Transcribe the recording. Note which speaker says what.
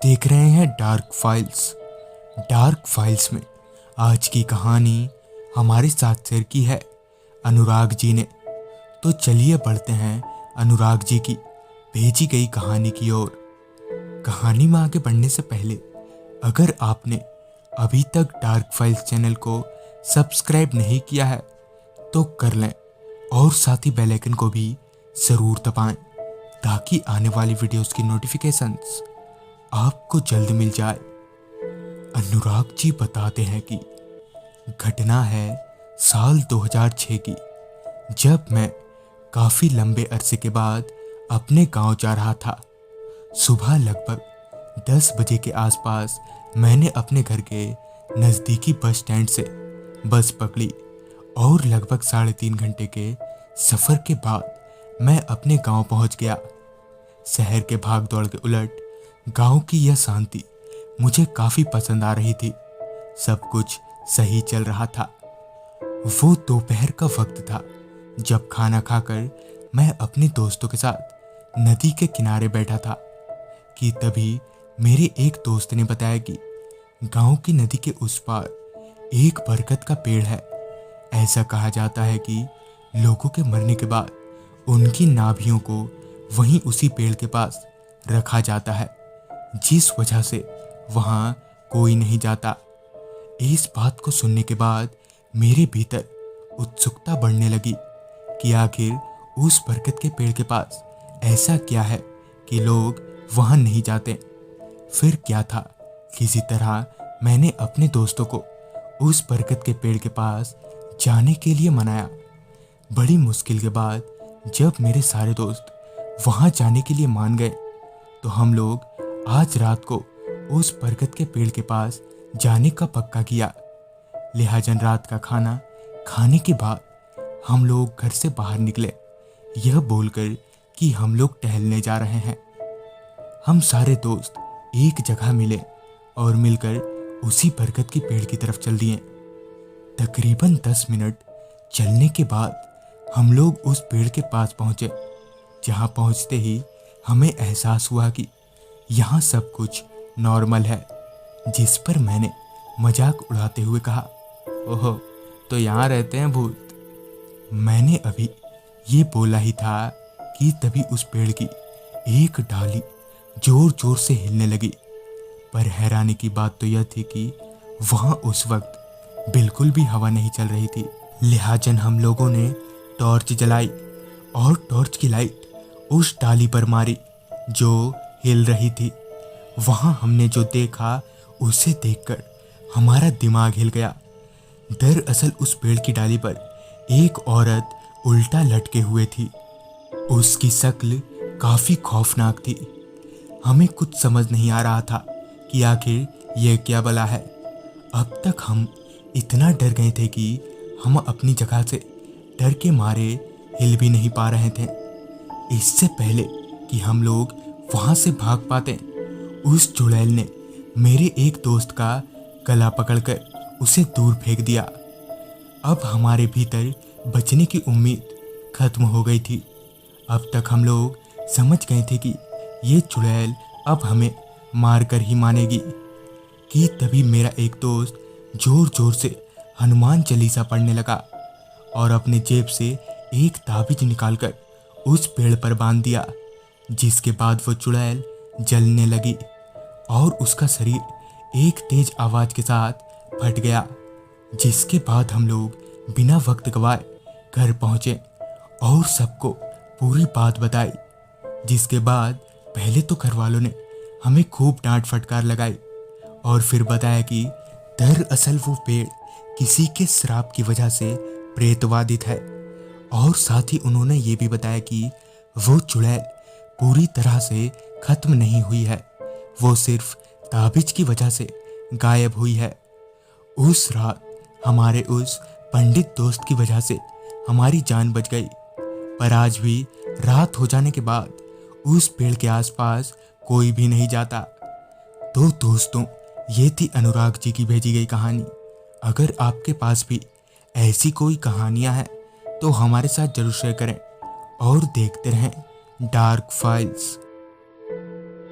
Speaker 1: देख रहे हैं डार्क फाइल्स। डार्क फाइल्स में आज की कहानी हमारे साथ शेयर की है अनुराग जी ने। तो चलिए बढ़ते हैं अनुराग जी की भेजी गई कहानी की ओर। कहानी में आगे बढ़ने से पहले अगर आपने अभी तक डार्क फाइल्स चैनल को सब्सक्राइब नहीं किया है तो कर लें और साथ ही बेल आइकन को भी ज़रूर दबाएं ताकि आने वाली वीडियोस की नोटिफिकेशंस आपको जल्द मिल जाए। अनुराग जी बताते हैं कि घटना है साल 2006 की, जब मैं काफ़ी लंबे अरसे के बाद अपने गांव जा रहा था। सुबह लगभग 10 बजे के आसपास मैंने अपने घर के नज़दीकी बस स्टैंड से बस पकड़ी और लगभग 3.5 घंटे के सफ़र के बाद मैं अपने गांव पहुंच गया। शहर के भाग दौड़ के उलट गांव की यह शांति मुझे काफ़ी पसंद आ रही थी। सब कुछ सही चल रहा था। वो दोपहर का वक्त था जब खाना खाकर मैं अपने दोस्तों के साथ नदी के किनारे बैठा था कि तभी मेरे एक दोस्त ने बताया कि गांव की नदी के उस पार एक बरगद का पेड़ है। ऐसा कहा जाता है कि लोगों के मरने के बाद उनकी नाभियों को वहीं उसी पेड़ के पास रखा जाता है, जिस वजह से वहां कोई नहीं जाता। इस बात को सुनने के बाद मेरे भीतर उत्सुकता बढ़ने लगी कि आखिर उस बरगद के पेड़ के पास ऐसा क्या है कि लोग वहां नहीं जाते। फिर क्या था, किसी तरह मैंने अपने दोस्तों को उस बरगद के पेड़ के पास जाने के लिए मनाया। बड़ी मुश्किल के बाद जब मेरे सारे दोस्त वहां जाने के लिए मान गए तो हम लोग आज रात को उस बरगद के पेड़ के पास जाने का पक्का किया। लिहाजन रात का खाना खाने के बाद हम लोग घर से बाहर निकले, यह बोलकर कि हम लोग टहलने जा रहे हैं। हम सारे दोस्त एक जगह मिले और मिलकर उसी बरगद के पेड़ की तरफ चल दिए। तकरीबन 10 मिनट चलने के बाद हम लोग उस पेड़ के पास पहुंचे। जहां पहुंचते ही हमें एहसास हुआ कि यहाँ सब कुछ नॉर्मल है, जिस पर मैंने मजाक उड़ाते हुए कहा, ओहो, तो यहाँ रहते हैं भूत। मैंने अभी ये बोला ही था कि तभी उस पेड़ की एक डाली जोर जोर से हिलने लगी। पर हैरानी की बात तो यह थी कि वहाँ उस वक्त बिल्कुल भी हवा नहीं चल रही थी। लिहाजन हम लोगों ने टॉर्च जलाई और टॉर्च की लाइट उस डाली पर मारी जो हिल रही थी। वहाँ हमने जो देखा उसे देखकर हमारा दिमाग हिल गया। दरअसल उस पेड़ की डाली पर एक औरत उल्टा लटके हुए थी। उसकी शक्ल काफ़ी खौफनाक थी। हमें कुछ समझ नहीं आ रहा था कि आखिर यह क्या बला है। अब तक हम इतना डर गए थे कि हम अपनी जगह से डर के मारे हिल भी नहीं पा रहे थे। इससे पहले कि हम लोग वहाँ से भाग पाते, उस चुड़ैल ने मेरे एक दोस्त का गला पकड़कर उसे दूर फेंक दिया। अब हमारे भीतर बचने की उम्मीद खत्म हो गई थी। अब तक हम लोग समझ गए थे कि ये चुड़ैल अब हमें मार कर ही मानेगी कि तभी मेरा एक दोस्त जोर जोर से हनुमान चालीसा पढ़ने लगा और अपने जेब से एक ताबीज निकालकर उस पेड़ पर बांध दिया। जिसके बाद वो चुड़ैल जलने लगी और उसका शरीर एक तेज आवाज के साथ फट गया। जिसके बाद हम लोग बिना वक्त गवाए घर पहुंचे और सबको पूरी बात बताई। जिसके बाद पहले तो घर वालों ने हमें खूब डांट फटकार लगाई और फिर बताया कि दरअसल वो पेड़ किसी के श्राप की वजह से प्रेतवादित है। और साथ ही उन्होंने ये भी बताया कि वो चुड़ैल पूरी तरह से खत्म नहीं हुई है, वो सिर्फ ताबीज की वजह से गायब हुई है। उस रात हमारे उस पंडित दोस्त की वजह से हमारी जान बच गई। पर आज भी रात हो जाने के बाद उस पेड़ के आसपास कोई भी नहीं जाता। तो दोस्तों, ये थी अनुराग जी की भेजी गई कहानी। अगर आपके पास भी ऐसी कोई कहानियां हैं तो हमारे साथ जरूर शेयर करें और देखते रहें डार्क फाइल्स।